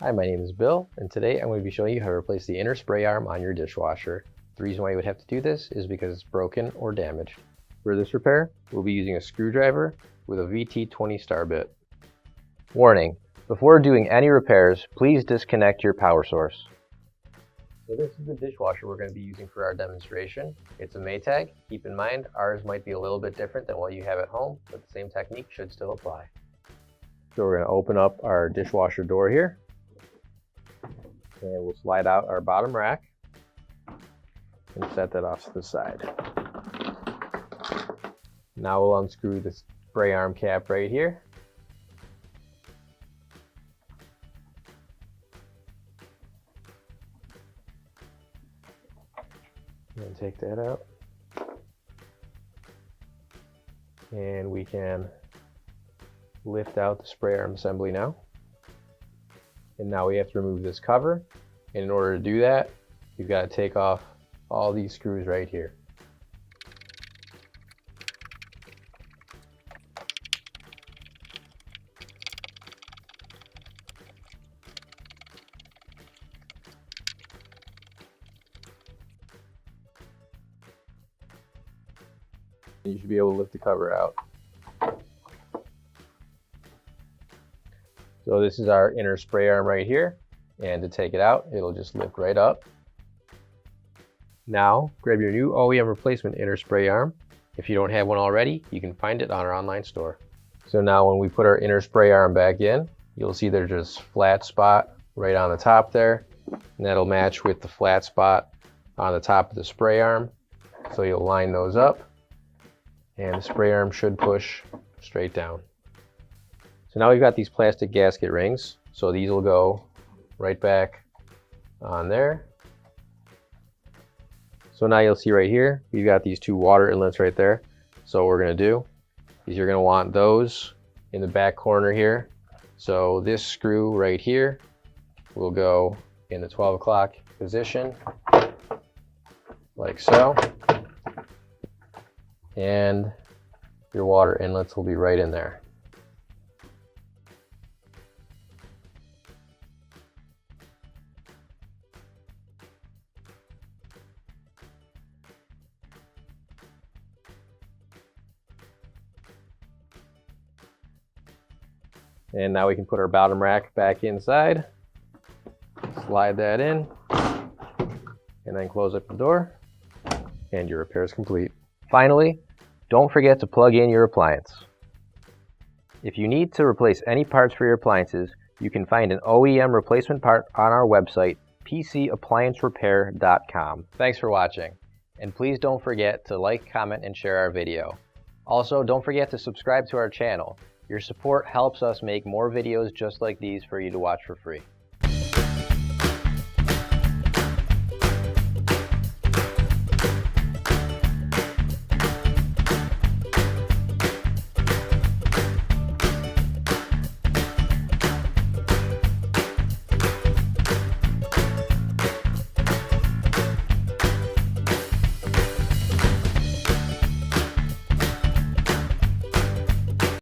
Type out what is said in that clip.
Hi, my name is Bill, and today I'm going to be showing you how to replace the inner spray arm on your dishwasher. The reason why you would have to do this is because it's broken or damaged. For this repair, we'll be using a screwdriver with a VT20 star bit. Warning: before doing any repairs, please disconnect your power source. So this is the dishwasher we're going to be using for our demonstration. It's a Maytag. Keep in mind, ours might be a little bit different than what you have at home, but the same technique should still apply. So we're going to open up our dishwasher door here. And we'll slide out our bottom rack and set that off to the side. Now we'll unscrew the spray arm cap right here. And take that out. And we can lift out the spray arm assembly now. And now we have to remove this cover. And in order to do that, you've got to take off all these screws right here. You should be able to lift the cover out. So this is our inner spray arm right here, and to take it out, it'll just lift right up. Now, grab your new OEM replacement inner spray arm. If you don't have one already, you can find it on our online store. So now when we put our inner spray arm back in, you'll see there's just flat spot right on the top there, and that'll match with the flat spot on the top of the spray arm. So you'll line those up, and the spray arm should push straight down. So now we've got these plastic gasket rings, so these will go right back on there. So now you'll see right here, we've got these two water inlets right there. So what we're going to do is you're going to want those in the back corner here. So this screw right here will go in the 12 o'clock position, like so. And your water inlets will be right in there. And now we can put our bottom rack back inside, slide that in, and then close up the door, and your repair is complete. Finally, don't forget to plug in your appliance. If you need to replace any parts for your appliances, you can find an OEM replacement part on our website, PCApplianceRepair.com. Thanks for watching, and please don't forget to like, comment, and share our video. Also, don't forget to subscribe to our channel. Your support helps us make more videos just like these for you to watch for free.